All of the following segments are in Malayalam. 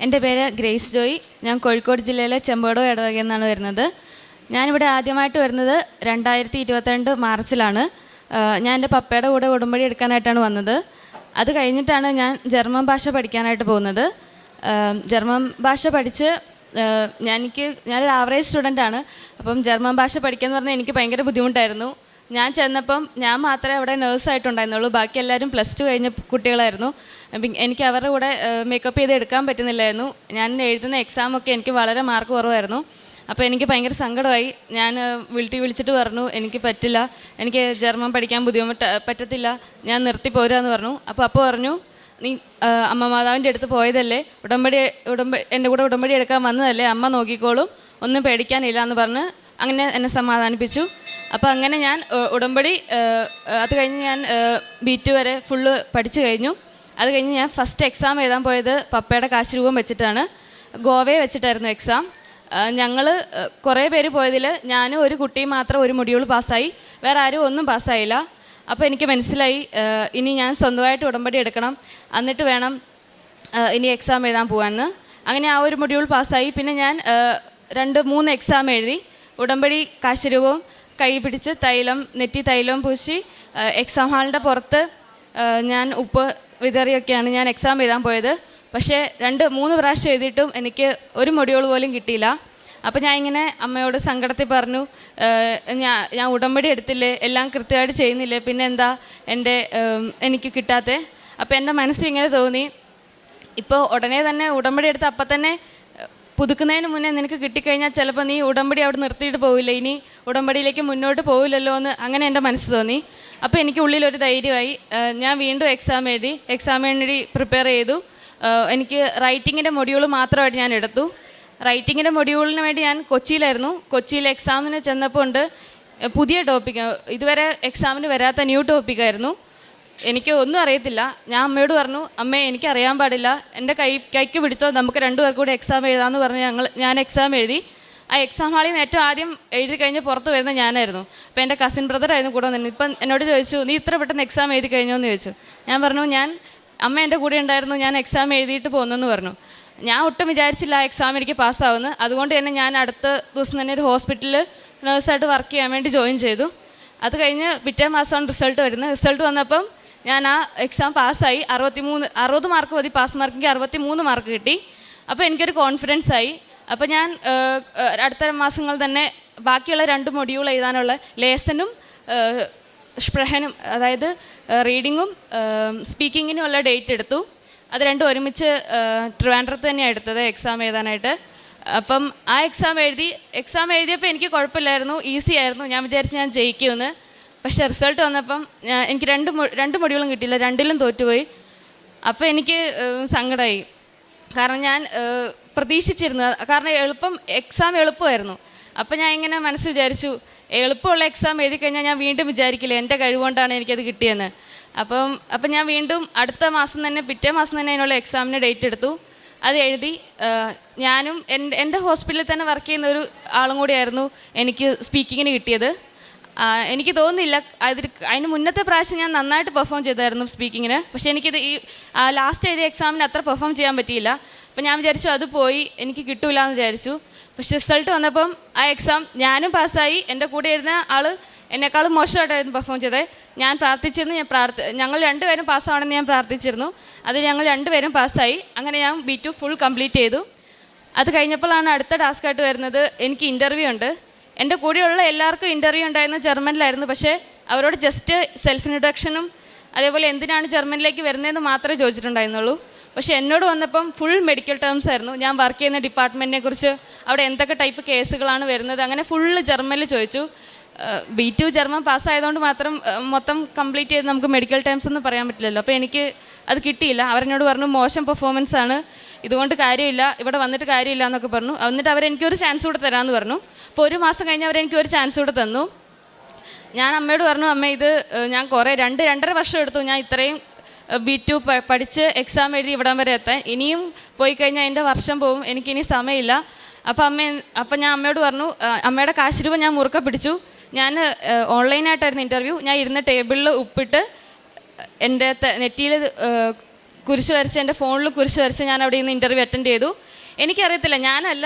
എൻ്റെ പേര് ഗ്രേസ് ജോയി. ഞാൻ കോഴിക്കോട് ജില്ലയിലെ ചെമ്പോടോ ഇടവകയിൽ നിന്നാണ് വരുന്നത്. ഞാനിവിടെ ആദ്യമായിട്ട് വരുന്നത് 2022 മാർച്ചിലാണ്. ഞാൻ എൻ്റെ പപ്പയുടെ കൂടെ ഉടമ്പടി എടുക്കാനായിട്ടാണ് വന്നത്. അത് കഴിഞ്ഞിട്ടാണ് ഞാൻ ജർമ്മൻ ഭാഷ പഠിക്കാനായിട്ട് പോകുന്നത്. ജർമ്മൻ ഭാഷ പഠിച്ച് ഞാനൊരു ആവറേജ് സ്റ്റുഡൻ്റാണ്. അപ്പം ജർമ്മൻ ഭാഷ പഠിക്കാമെന്ന് പറഞ്ഞാൽ എനിക്ക് ഭയങ്കര ബുദ്ധിമുട്ടായിരുന്നു. ഞാൻ ചെന്നപ്പം ഞാൻ മാത്രമേ അവിടെ നേഴ്സായിട്ടുണ്ടായിരുന്നുള്ളൂ. ബാക്കി എല്ലാവരും +2 കഴിഞ്ഞ കുട്ടികളായിരുന്നു. എനിക്ക് അവരുടെ കൂടെ മേക്കപ്പ് ചെയ്ത് എടുക്കാൻ പറ്റുന്നില്ലായിരുന്നു. ഞാൻ എഴുതുന്ന എക്സാമൊക്കെ എനിക്ക് വളരെ മാർക്ക് കുറവായിരുന്നു. അപ്പോൾ എനിക്ക് ഭയങ്കര സങ്കടമായി. ഞാൻ വിളിച്ചിട്ട് പറഞ്ഞു എനിക്ക് പറ്റില്ല, എനിക്ക് ജർമ്മൻ പഠിക്കാൻ പറ്റത്തില്ല, ഞാൻ നിർത്തി പോരാന്ന് പറഞ്ഞു. അപ്പോൾ പറഞ്ഞു, നീ അമ്മ മാതാവിൻ്റെ അടുത്ത് പോയതല്ലേ, എൻ്റെ കൂടെ ഉടമ്പടി എടുക്കാൻ വന്നതല്ലേ, അമ്മ നോക്കിക്കോളും, ഒന്നും പേടിക്കാനില്ല എന്ന് പറഞ്ഞ് അങ്ങനെ എന്നെ സമാധാനിപ്പിച്ചു. അപ്പോൾ അങ്ങനെ ഞാൻ ഉടമ്പടി അത് കഴിഞ്ഞ് ഞാൻ B2 വരെ ഫുള്ള് പഠിച്ചു കഴിഞ്ഞു. അത് കഴിഞ്ഞ് ഞാൻ ഫസ്റ്റ് എക്സാം എഴുതാൻ പോയത് പപ്പയുടെ കാശ് രൂപം വെച്ചിട്ടാണ്. ഗോവയെ വെച്ചിട്ടായിരുന്നു എക്സാം. ഞങ്ങൾ കുറേ പേര് പോയതിൽ ഞാനും ഒരു കുട്ടിയും മാത്രം ഒരു മൊഡ്യൂൾ പാസ്സായി, വേറെ ആരും ഒന്നും പാസ്സായില്ല. അപ്പോൾ എനിക്ക് മനസ്സിലായി ഇനി ഞാൻ സ്വന്തമായിട്ട് ഉടമ്പടി എടുക്കണം, എന്നിട്ട് വേണം ഇനി എക്സാം എഴുതാൻ പോകാമെന്ന്. അങ്ങനെ ആ ഒരു മൊഡ്യൂൾ പാസ്സായി. പിന്നെ ഞാൻ 2-3 എക്സാം എഴുതി. ഉടമ്പടി കാശുരൂപവും കൈ പിടിച്ച് നെറ്റി തൈലം പൂശി എക്സാം ഹാളിൻ്റെ പുറത്ത് ഞാൻ ഉപ്പ് വിതറിയൊക്കെയാണ് ഞാൻ എക്സാം എഴുതാൻ പോയത്. പക്ഷേ 2-3 പ്രാവശ്യം എഴുതിയിട്ടും എനിക്ക് ഒരു മൊഡ്യൂൾ പോലും കിട്ടിയില്ല. അപ്പോൾ ഞാൻ ഇങ്ങനെ അമ്മയോട് സങ്കടത്തിൽ പറഞ്ഞു, ഞാൻ ഉടമ്പടി എടുത്തില്ലേ, എല്ലാം കൃത്യമായിട്ട് ചെയ്യുന്നില്ലേ, പിന്നെ എന്താ എനിക്ക് കിട്ടാത്തത്. അപ്പോൾ എൻ്റെ മനസ്സിൽ ഇങ്ങനെ തോന്നി, ഇപ്പോൾ ഉടനെ തന്നെ ഉടമ്പടി എടുത്ത് അപ്പം തന്നെ പുതുക്കുന്നതിന് മുന്നേ നിനക്ക് കിട്ടിക്കഴിഞ്ഞാൽ ചിലപ്പോൾ നീ ഉടമ്പടി അവിടെ നിർത്തിയിട്ട് പോവില്ല, ഇനി ഉടമ്പടിയിലേക്ക് മുന്നോട്ട് പോവില്ലല്ലോ എന്ന് അങ്ങനെ എൻ്റെ മനസ്സ് തോന്നി. അപ്പോൾ എനിക്ക് ഉള്ളിലൊരു ധൈര്യമായി. ഞാൻ വീണ്ടും എക്സാം വേണ്ടി പ്രിപ്പയർ ചെയ്തു. എനിക്ക് റൈറ്റിങ്ങിൻ്റെ മൊഡ്യൂൾ മാത്രമായിട്ട് ഞാൻ എടുത്തു. റൈറ്റിങ്ങിൻ്റെ മൊഡ്യൂളിന് വേണ്ടി ഞാൻ കൊച്ചിയിൽ എക്സാമിന് ചെന്നപ്പോൾ ഉണ്ട് പുതിയ ടോപ്പിക്ക്, ഇതുവരെ എക്സാമിന് വരാത്ത ന്യൂ ടോപ്പിക്കായിരുന്നു. എനിക്ക് ഒന്നും അറിയത്തില്ല. ഞാൻ അമ്മയോട് പറഞ്ഞു, അമ്മേ എനിക്കറിയാൻ പാടില്ല, എൻ്റെ കൈക്ക് പിടിച്ചോ, നമുക്ക് 2 പേർക്ക് കൂടി എക്സാം എഴുതാമെന്ന് പറഞ്ഞ് ഞാൻ എക്സാം എഴുതി. ആ എക്സാം ഹാളിൽ നിന്ന് ഏറ്റവും ആദ്യം എഴുതി കഴിഞ്ഞ് പുറത്ത് വരുന്നത് ഞാനായിരുന്നു. അപ്പോൾ എൻ്റെ കസിൻ ബ്രദറായിരുന്നു കൂടെ നിന്ന്. ഇപ്പം എന്നോട് ചോദിച്ചു, നീ ഇത്ര പെട്ടെന്ന് എക്സാം എഴുതി കഴിഞ്ഞോ എന്ന് ചോദിച്ചു. ഞാൻ പറഞ്ഞു, അമ്മ എൻ്റെ കൂടെ ഉണ്ടായിരുന്നു, ഞാൻ എക്സാം എഴുതിയിട്ട് പോകുന്നെന്ന് പറഞ്ഞു. ഞാൻ ഒട്ടും വിചാരിച്ചില്ല ആ എക്സാം എനിക്ക് പാസ്സാവുമെന്ന്. അതുകൊണ്ട് തന്നെ ഞാൻ അടുത്ത ദിവസം തന്നെ ഒരു ഹോസ്പിറ്റലിൽ നേഴ്സായിട്ട് വർക്ക് ചെയ്യാൻ വേണ്ടി ജോയിൻ ചെയ്തു. അത് കഴിഞ്ഞ് പിറ്റേ മാസമാണ് റിസൾട്ട് വരുന്നത്. റിസൾട്ട് വന്നപ്പം ഞാൻ ആ എക്സാം പാസ്സായി. 60 മാർക്ക് മതി പാസ് മാർക്കെങ്കിൽ 63 മാർക്ക് കിട്ടി. അപ്പോൾ എനിക്കൊരു കോൺഫിഡൻസ് ആയി. അപ്പോൾ ഞാൻ അടുത്ത മാസങ്ങൾ തന്നെ ബാക്കിയുള്ള 2 മൊഡ്യൂൾ എഴുതാനുള്ള ലേസനും സ്പ്രഹനും, അതായത് റീഡിങ്ങും സ്പീക്കിങ്ങിനുമുള്ള ഡേറ്റ് എടുത്തു. അത് 2 ഒരുമിച്ച് ട്രിവാൻഡ്രത്ത് തന്നെയാണ് എടുത്തത് എക്സാം എഴുതാനായിട്ട്. അപ്പം ആ എക്സാം എഴുതിയപ്പോൾ എനിക്ക് കുഴപ്പമില്ലായിരുന്നു, ഈസി ആയിരുന്നു. ഞാൻ വിചാരിച്ചു ഞാൻ ജയിക്കുമെന്ന്. പക്ഷേ റിസൾട്ട് വന്നപ്പം എനിക്ക് 2 മൊഡ്യൂളും കിട്ടിയില്ല, 2ലും തോറ്റുപോയി. അപ്പോൾ എനിക്ക് സങ്കടമായി. കാരണം ഞാൻ പ്രതീക്ഷിച്ചിരുന്നു, കാരണം എക്സാം എളുപ്പമായിരുന്നു. അപ്പോൾ ഞാൻ ഇങ്ങനെ മനസ്സ് വിചാരിച്ചു, എളുപ്പമുള്ള എക്സാം എഴുതി കഴിഞ്ഞാൽ ഞാൻ വീണ്ടും വിചാരിക്കില്ല എൻ്റെ കഴിവുകൊണ്ടാണ് എനിക്കത് കിട്ടിയെന്ന്. അപ്പം ഞാൻ വീണ്ടും പിറ്റേ മാസം തന്നെ അതിനുള്ള എക്സാമിന് ഡേറ്റ് എടുത്തു. അത് എഴുതി. ഞാനും എൻ്റെ ഹോസ്പിറ്റലിൽ തന്നെ വർക്ക് ചെയ്യുന്ന ഒരു ആളും കൂടിയായിരുന്നു എനിക്ക് സ്പീക്കിങ്ങിന് കിട്ടിയത്. എനിക്ക് തോന്നുന്നില്ല അതിന് മുന്നത്തെ പ്രാവശ്യം ഞാൻ നന്നായിട്ട് പെർഫോം ചെയ്തായിരുന്നു സ്പീക്കിങ്ങിന്. പക്ഷേ എനിക്കിത് ലാസ്റ്റ് എഴുതിയ എക്സാമിന് അത്ര പെർഫോം ചെയ്യാൻ പറ്റിയില്ല. അപ്പോൾ ഞാൻ വിചാരിച്ചു അത് പോയി, എനിക്ക് കിട്ടില്ല എന്ന് വിചാരിച്ചു. പക്ഷേ റിസൾട്ട് വന്നപ്പം ആ എക്സാം ഞാനും പാസ്സായി. എൻ്റെ കൂടെ ഇരുന്ന ആൾ എന്നെക്കാളും മോശമായിട്ടായിരുന്നു പെർഫോം ചെയ്തത്. ഞാൻ പ്രാർത്ഥിച്ചിരുന്നു, ഞങ്ങൾ 2 പേരും പാസ്സാവണമെന്ന് ഞാൻ പ്രാർത്ഥിച്ചിരുന്നു. അത് ഞങ്ങൾ 2 പേരും പാസ്സായി. അങ്ങനെ ഞാൻ B2 ഫുൾ കംപ്ലീറ്റ് ചെയ്തു. അത് കഴിഞ്ഞപ്പോഴാണ് അടുത്ത ടാസ്ക്കായിട്ട് വരുന്നത്. എനിക്ക് ഇൻ്റർവ്യൂ ഉണ്ട്. എൻ്റെ കൂടെയുള്ള എല്ലാവർക്കും ഇൻ്റർവ്യൂ ഉണ്ടായിരുന്നത് ജർമ്മനിലായിരുന്നു. പക്ഷേ അവരോട് ജസ്റ്റ് സെൽഫ് ഇൻട്രൊഡക്ഷനും അതേപോലെ എന്തിനാണ് ജർമ്മനിലേക്ക് വരുന്നതെന്ന് മാത്രമേ ചോദിച്ചിട്ടുണ്ടായിരുന്നുള്ളൂ. പക്ഷേ എന്നോട് വന്നപ്പം ഫുൾ മെഡിക്കൽ ടേംസ് ആയിരുന്നു. ഞാൻ വർക്ക് ചെയ്യുന്ന ഡിപ്പാർട്ട്മെൻറ്റിനെ കുറിച്ച്, അവിടെ എന്തൊക്കെ ടൈപ്പ് കേസുകളാണ് വരുന്നത്, അങ്ങനെ ഫുള്ള് ജർമ്മനിൽ ചോദിച്ചു. B2 ജർമ്മൻ പാസ്സായതുകൊണ്ട് മാത്രം മൊത്തം കംപ്ലീറ്റ് ചെയ്ത് നമുക്ക് മെഡിക്കൽ ടേംസ് ഒന്നും പറയാൻ പറ്റില്ലല്ലോ. അപ്പോൾ എനിക്ക് അത് കിട്ടിയില്ല. അവരെന്നോട് പറഞ്ഞു മോശം പെർഫോമൻസ് ആണ്, ഇതുകൊണ്ട് കാര്യമില്ല, ഇവിടെ വന്നിട്ട് കാര്യമില്ല എന്നൊക്കെ പറഞ്ഞു. എന്നിട്ട് അവരെനിക്കൊരു ചാൻസ് കൂടെ തരാമെന്ന് പറഞ്ഞു. അപ്പോൾ 1 മാസം കഴിഞ്ഞ് അവരെനിക്കൊരു ചാൻസ് കൂടെ തന്നു. ഞാൻ അമ്മയോട് പറഞ്ഞു, അമ്മ ഇത് ഞാൻ 2-2.5 വർഷം എടുത്തു ഞാൻ ഇത്രയും B2 പഠിച്ച് എക്സാം എഴുതി ഇവിടം വരെ എത്താൻ. ഇനിയും പോയി കഴിഞ്ഞാൽ എൻ്റെ വർഷം പോവും, എനിക്കിനി സമയമില്ല. അപ്പം ഞാൻ അമ്മയോട് പറഞ്ഞു, അമ്മയുടെ കാശ് രൂപ ഞാൻ മുറുക്കെ പിടിച്ചു. ഞാൻ ഓൺലൈനായിട്ടായിരുന്നു ഇൻ്റർവ്യൂ. ഞാൻ ഇരുന്ന ടേബിളിൽ ഉപ്പിട്ട് എൻ്റെ നെറ്റിയിൽ കുരിശ് വരച്ച്, എൻ്റെ ഫോണിൽ കുരിശ് വരച്ച് ഞാൻ അവിടെ നിന്ന് ഇൻ്റർവ്യൂ അറ്റൻഡ് ചെയ്തു. എനിക്കറിയത്തില്ല, ഞാനല്ല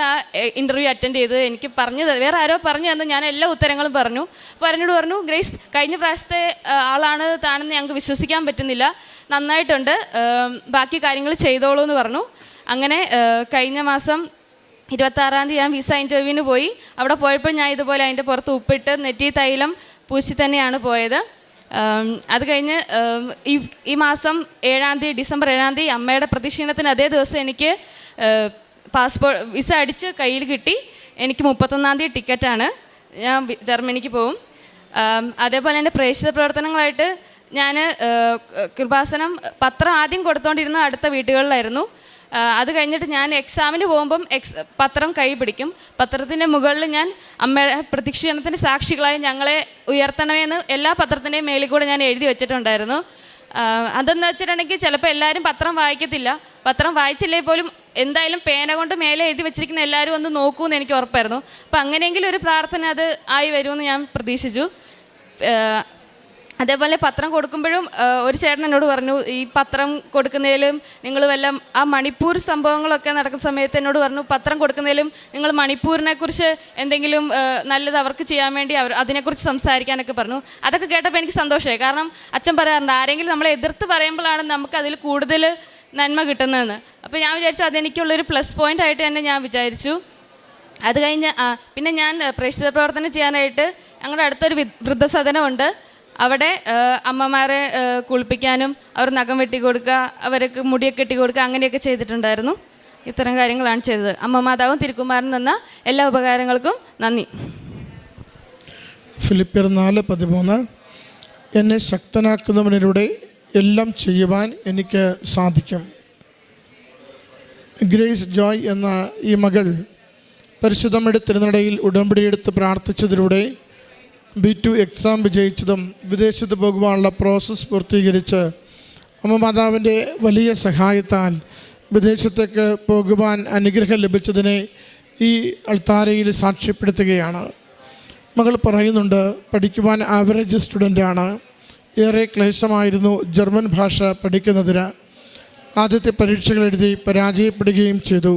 ഇൻ്റർവ്യൂ അറ്റൻഡ് ചെയ്ത്, എനിക്ക് പറഞ്ഞത് വേറെ ആരോ പറഞ്ഞു തന്നു. ഞാൻ എല്ലാ ഉത്തരങ്ങളും പറഞ്ഞു. അപ്പോൾ എന്നോട് പറഞ്ഞു, ഗ്രേസ് കഴിഞ്ഞ പ്രാവശ്യത്തെ ആളാണ് താനെന്ന് ഞങ്ങൾക്ക് വിശ്വസിക്കാൻ പറ്റുന്നില്ല, നന്നായിട്ടുണ്ട്, ബാക്കി കാര്യങ്ങൾ ചെയ്തോളൂ എന്ന് പറഞ്ഞു. അങ്ങനെ കഴിഞ്ഞ മാസം 26-ാം തീയതി ഞാൻ വിസ ഇൻ്റർവ്യൂവിന് പോയി. അവിടെ പോയപ്പോൾ ഞാൻ ഇതുപോലെ അതിൻ്റെ പുറത്ത് ഉപ്പിട്ട് നെറ്റി തൈലം പൂശി തന്നെയാണ് പോയത്. അത് കഴിഞ്ഞ് ഈ മാസം 7-ാം തീയതി, ഡിസംബർ 7-ാം തീയതി അമ്മയുടെ പ്രതിഷേധത്തിന് അതേ ദിവസം എനിക്ക് വിസ അടിച്ച് കയ്യിൽ കിട്ടി. എനിക്ക് 31-ാം തീയതി ടിക്കറ്റാണ്, ഞാൻ ജർമ്മനിക്ക് പോകും. അതേപോലെ എൻ്റെ പ്രേക്ഷിത പ്രവർത്തനങ്ങളായിട്ട് ഞാൻ കൃപാസനം പത്രം ആദ്യം കൊടുത്തുകൊണ്ടിരുന്ന അടുത്ത വീടുകളിലായിരുന്നു. അത് കഴിഞ്ഞിട്ട് ഞാൻ എക്സാമിന് പോകുമ്പം പത്രം കൈ പിടിക്കും. പത്രത്തിൻ്റെ മുകളിൽ ഞാൻ അമ്മയുടെ പ്രദക്ഷിണത്തിൻ്റെ സാക്ഷികളായി ഞങ്ങളെ ഉയർത്തണമെന്ന് എല്ലാ പത്രത്തിൻ്റെയും മേലിൽ കൂടെ ഞാൻ എഴുതി വെച്ചിട്ടുണ്ടായിരുന്നു. അതെന്ന് വെച്ചിട്ടുണ്ടെങ്കിൽ ചിലപ്പോൾ എല്ലാവരും പത്രം വായിക്കത്തില്ല. പത്രം വായിച്ചില്ലേ പോലും എന്തായാലും പേന കൊണ്ട് മേലെ എഴുതി വെച്ചിരിക്കുന്ന എല്ലാവരും ഒന്ന് നോക്കൂന്ന് എനിക്ക് ഉറപ്പായിരുന്നു. അപ്പം അങ്ങനെയെങ്കിലും ഒരു പ്രാർത്ഥന അത് ആയി വരുമെന്ന് ഞാൻ പ്രതീക്ഷിച്ചു. അതേപോലെ പത്രം കൊടുക്കുമ്പോഴും ഒരു ചേട്ടൻ എന്നോട് പറഞ്ഞു, ഈ പത്രം കൊടുക്കുന്നതിലും നിങ്ങൾ വല്ല ആ മണിപ്പൂർ സംഭവങ്ങളൊക്കെ നടക്കുന്ന സമയത്ത് എന്നോട് പറഞ്ഞു, പത്രം കൊടുക്കുന്നതിലും നിങ്ങൾ മണിപ്പൂരിനെക്കുറിച്ച് എന്തെങ്കിലും നല്ലത് അവർക്ക് ചെയ്യാൻ വേണ്ടി അതിനെക്കുറിച്ച് സംസാരിക്കാനൊക്കെ പറഞ്ഞു. അതൊക്കെ കേട്ടപ്പോൾ എനിക്ക് സന്തോഷമായി. കാരണം അച്ഛൻ പറയാറുണ്ട്, ആരെങ്കിലും നമ്മളെ എതിർത്ത് പറയുമ്പോഴാണ് നമുക്ക് അതിൽ കൂടുതൽ നന്മ കിട്ടുന്നതെന്ന്. അപ്പോൾ ഞാൻ വിചാരിച്ചു അതെനിക്കുള്ളൊരു പ്ലസ് പോയിൻ്റ് ആയിട്ട് തന്നെ ഞാൻ വിചാരിച്ചു. അത് കഴിഞ്ഞ് പിന്നെ ഞാൻ പ്രേക്ഷിത പ്രവർത്തനം ചെയ്യാനായിട്ട് ഞങ്ങളുടെ അടുത്തൊരു വൃദ്ധസദനമുണ്ട്. അവിടെ അമ്മമാരെ കുളിപ്പിക്കാനും അവർ നഖം വെട്ടി കൊടുക്കുക, അവർക്ക് മുടിയൊക്കെ കെട്ടി കൊടുക്കുക, അങ്ങനെയൊക്കെ ചെയ്തിട്ടുണ്ടായിരുന്നു. ഇത്തരം കാര്യങ്ങളാണ് ചെയ്തത്. അമ്മ മാതാവും തിരുക്കുമാരനും തന്ന എല്ലാ ഉപകാരങ്ങൾക്കും നന്ദി. ഫിലിപ്പിയർ 4:13 എന്നെ ശക്തനാക്കുന്നവനിലൂടെ എല്ലാം ചെയ്യുവാൻ എനിക്ക് സാധിക്കും. ഗ്രേസ് ജോയ് എന്ന ഈ മകൾ പരിശുദ്ധമ്മയുടെ തിരുനടയിൽ ഉടമ്പടിയെടുത്ത് പ്രാർത്ഥിച്ചതിലൂടെ B2 എക്സാം വിജയിച്ചതും വിദേശത്ത് പോകുവാനുള്ള പ്രോസസ്സ് പൂർത്തീകരിച്ച് അമ്മ മാതാവിൻ്റെ വലിയ സഹായത്താൽ വിദേശത്തേക്ക് പോകുവാൻ അനുഗ്രഹം ലഭിച്ചതിനെ ഈ അൾത്താരയിൽ സാക്ഷ്യപ്പെടുത്തുകയാണ്. മകൾ പറയുന്നുണ്ട്, പഠിക്കുവാൻ ആവറേജ് സ്റ്റുഡൻ്റാണ്. ഏറെ ക്ലേശമായിരുന്നു ജർമ്മൻ ഭാഷ പഠിക്കുന്നതിന്. ആദ്യത്തെ പരീക്ഷകൾ എഴുതി പരാജയപ്പെടുകയും ചെയ്തു.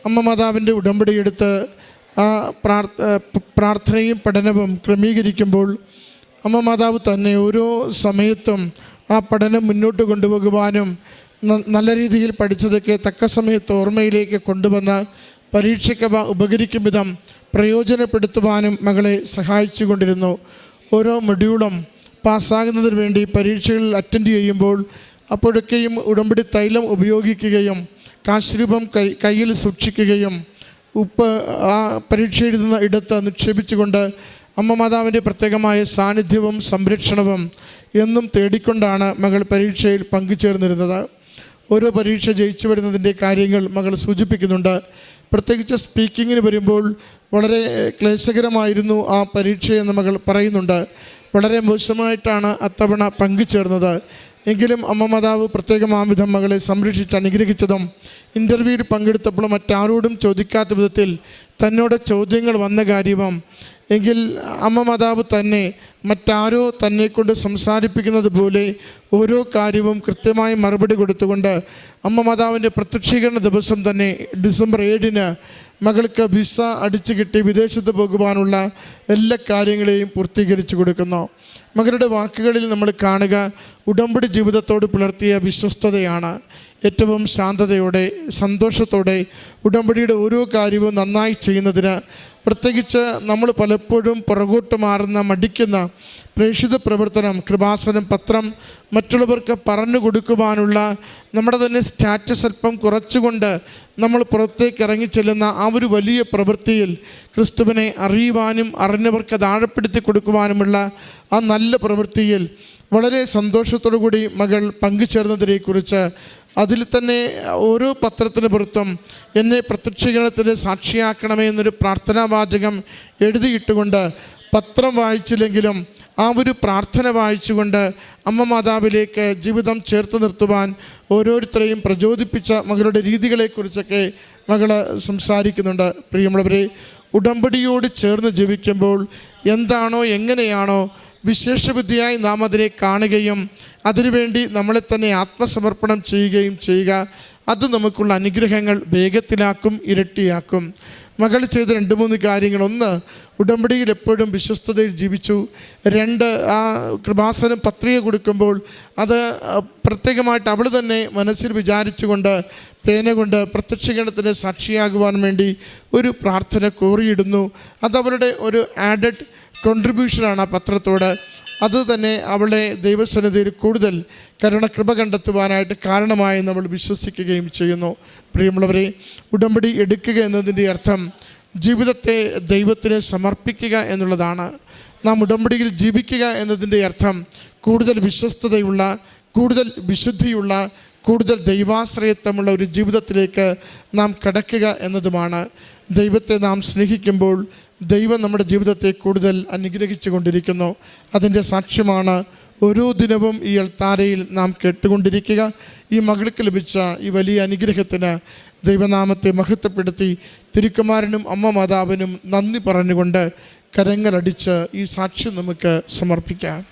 അമ്മ മാതാവിൻ്റെ ഉടമ്പടിയെടുത്ത് ആ പ്രാർത്ഥനയും പഠനവും ക്രമീകരിക്കുമ്പോൾ അമ്മ മാതാവ് തന്നെ ഓരോ സമയത്തും ആ പഠനം മുന്നോട്ട് കൊണ്ടുപോകുവാനും നല്ല രീതിയിൽ പഠിച്ചതൊക്കെ തക്ക സമയത്ത് ഓർമ്മയിലേക്ക് കൊണ്ടുവന്ന് പരീക്ഷയ്ക്ക് ഉപകരിക്കും വിധം പ്രയോജനപ്പെടുത്തുവാനും മകളെ സഹായിച്ചു കൊണ്ടിരുന്നു. ഓരോ മൊഡ്യൂളും പാസ്സാകുന്നതിന് വേണ്ടി പരീക്ഷകളിൽ അറ്റൻഡ് ചെയ്യുമ്പോൾ അപ്പോഴൊക്കെയും ഉടമ്പടി തൈലം ഉപയോഗിക്കുകയും കാശ്രൂപം കയ്യിൽ സൂക്ഷിക്കുകയും ഉപ്പ് ആ പരീക്ഷ എഴുതുന്ന ഇടത്ത് നിക്ഷേപിച്ചുകൊണ്ട് അമ്മ മാതാവിൻ്റെ പ്രത്യേകമായ സാന്നിധ്യവും സംരക്ഷണവും എന്നും തേടിക്കൊണ്ടാണ് മകൾ പരീക്ഷയിൽ പങ്കുചേർന്നിരുന്നത്. ഓരോ പരീക്ഷ ജയിച്ചു വരുന്നതിൻ്റെ കാര്യങ്ങൾ മകൾ സൂചിപ്പിക്കുന്നുണ്ട്. പ്രത്യേകിച്ച് സ്പീക്കിങ്ങിന് വരുമ്പോൾ വളരെ ക്ലേശകരമായിരുന്നു ആ പരീക്ഷയെന്ന് മകൾ പറയുന്നുണ്ട്. വളരെ മോശമായിട്ടാണ് അത്തവണ പങ്കുചേർന്നത്. എങ്കിലും അമ്മ മാതാവ് പ്രത്യേകമാംവിധം മകളെ സംരക്ഷിച്ച് അനുഗ്രഹിച്ചതും ഇൻ്റർവ്യൂവിൽ പങ്കെടുത്തപ്പോൾ മറ്റാരോടും ചോദിക്കാത്ത വിധത്തിൽ തന്നോട് ചോദ്യങ്ങൾ വന്ന കാര്യവും എങ്കിൽ അമ്മ മാതാവ് തന്നെ മറ്റാരോ തന്നെക്കൊണ്ട് സംസാരിപ്പിക്കുന്നത് പോലെ ഓരോ കാര്യവും കൃത്യമായി മറുപടി കൊടുത്തുകൊണ്ട് അമ്മ മാതാവിൻ്റെ പ്രത്യക്ഷീകരണ ദിവസം തന്നെ ഡിസംബർ 7-ന് മകൾക്ക് വിസ അടിച്ചു കിട്ടി വിദേശത്ത് പോകുവാനുള്ള എല്ലാ കാര്യങ്ങളെയും പൂർത്തീകരിച്ചു കൊടുക്കുന്നു. മകളുടെ വാക്കുകളിൽ നമ്മൾ കാണുക ഉടമ്പടി ജീവിതത്തോട് പുലർത്തിയ വിശ്വസ്തതയാണ്. ഏറ്റവും ശാന്തതയോടെ സന്തോഷത്തോടെ ഉടമ്പടിയുടെ ഓരോ കാര്യവും നന്നായി ചെയ്യുന്നതിന്, പ്രത്യേകിച്ച് നമ്മൾ പലപ്പോഴും പുറകോട്ട് മാറുന്ന മടിക്കുന്ന പ്രേക്ഷിത പ്രവർത്തനം, കൃപാസനം, പത്രം മറ്റുള്ളവർക്ക് പറഞ്ഞു കൊടുക്കുവാനുള്ള നമ്മുടെ തന്നെ സ്റ്റാറ്റസ് അല്പം കുറച്ചുകൊണ്ട് നമ്മൾ പുറത്തേക്ക് ഇറങ്ങിച്ചെല്ലുന്ന ആ ഒരു വലിയ പ്രവൃത്തിയിൽ ക്രിസ്തുവിനെ അറിയുവാനും അറിഞ്ഞവർക്ക് അത് ആഴപ്പെടുത്തി കൊടുക്കുവാനുമുള്ള ആ നല്ല പ്രവൃത്തിയിൽ വളരെ സന്തോഷത്തോടു കൂടി മകൾ പങ്കുചേർന്നതിനെക്കുറിച്ച് അതിൽ തന്നെ ഓരോ പത്രത്തിന് പുറത്തും എന്നെ പ്രത്യക്ഷീകരണത്തിന് സാക്ഷിയാക്കണമേ എന്നൊരു പ്രാർത്ഥനാവാചകം എഴുതിയിട്ടുകൊണ്ട് പത്രം വായിച്ചില്ലെങ്കിലും ആ ഒരു പ്രാർത്ഥന വായിച്ചുകൊണ്ട് അമ്മ മാതാവിലേക്ക് ജീവിതം ചേർത്ത് നിർത്തുവാൻ ഓരോരുത്തരെയും പ്രചോദിപ്പിച്ച മകളുടെ രീതികളെക്കുറിച്ചൊക്കെ മകൾ സംസാരിക്കുന്നുണ്ട്. പ്രിയമുള്ളവരെ, ഉടമ്പടിയോട് ചേർന്ന് ജീവിക്കുമ്പോൾ എന്താണോ എങ്ങനെയാണോ വിശേഷബുദ്ധിയായി നാം അതിനെ കാണുകയും അതിനുവേണ്ടി നമ്മളെ തന്നെ ആത്മസമർപ്പണം ചെയ്യുകയും ചെയ്യുക. അത് നമുക്കുള്ള അനുഗ്രഹങ്ങൾ വേഗത്തിലാക്കും, ഇരട്ടിയാക്കും. മകൾ ചെയ്ത 2-3 കാര്യങ്ങൾ: 1, ഉടമ്പടിയിൽ എപ്പോഴും വിശ്വസ്തതയിൽ ജീവിച്ചു. 2, ആ കൃപാസനം പത്രിക കൊടുക്കുമ്പോൾ അത് പ്രത്യേകമായിട്ട് അവൾ തന്നെ മനസ്സിൽ വിചാരിച്ചുകൊണ്ട് പേന കൊണ്ട് പ്രത്യക്ഷീകരണത്തിന് സാക്ഷിയാകുവാൻ വേണ്ടി ഒരു പ്രാർത്ഥന കോറിയിടുന്നു. അതവളുടെ ഒരു ആഡഡ് കോൺട്രിബ്യൂഷനാണ് ആ പത്രത്തോട്. അത് തന്നെ അവളെ ദൈവസന്നിധിയിൽ കൂടുതൽ കരുണകൃപ കണ്ടെത്തുവാനായിട്ട് കാരണമായി നമ്മൾ വിശ്വസിക്കുകയും ചെയ്യുന്നു. പ്രിയമുള്ളവരെ, ഉടമ്പടി എടുക്കുക എന്നതിൻ്റെ അർത്ഥം ജീവിതത്തെ ദൈവത്തിന് സമർപ്പിക്കുക എന്നുള്ളതാണ്. നാം ഉടമ്പടിയിൽ ജീവിക്കുക എന്നതിൻ്റെ അർത്ഥം കൂടുതൽ വിശ്വസ്തതയുള്ള, കൂടുതൽ വിശുദ്ധിയുള്ള, കൂടുതൽ ദൈവാശ്രയത്വമുള്ള ഒരു ജീവിതത്തിലേക്ക് നാം കടക്കുക എന്നതുമാണ്. ദൈവത്തെ നാം സ്നേഹിക്കുമ്പോൾ ദൈവം നമ്മുടെ ജീവിതത്തെ കൂടുതൽ അനുഗ്രഹിച്ചു കൊണ്ടിരിക്കുന്നു. അതിൻ്റെ സാക്ഷ്യമാണ് ഓരോ ദിനവും ഈ അൾത്താരയിൽ നാം കേട്ടുകൊണ്ടിരിക്കുക. ഈ മകൾക്ക് ലഭിച്ച ഈ വലിയ അനുഗ്രഹത്തിന് ദൈവനാമത്തെ മഹത്വപ്പെടുത്തി തിരുക്കുമാരനും അമ്മ മാതാവിനും നന്ദി പറഞ്ഞുകൊണ്ട് കരങ്ങളടിച്ച് ഈ സാക്ഷ്യം നമുക്ക് സമർപ്പിക്കാം.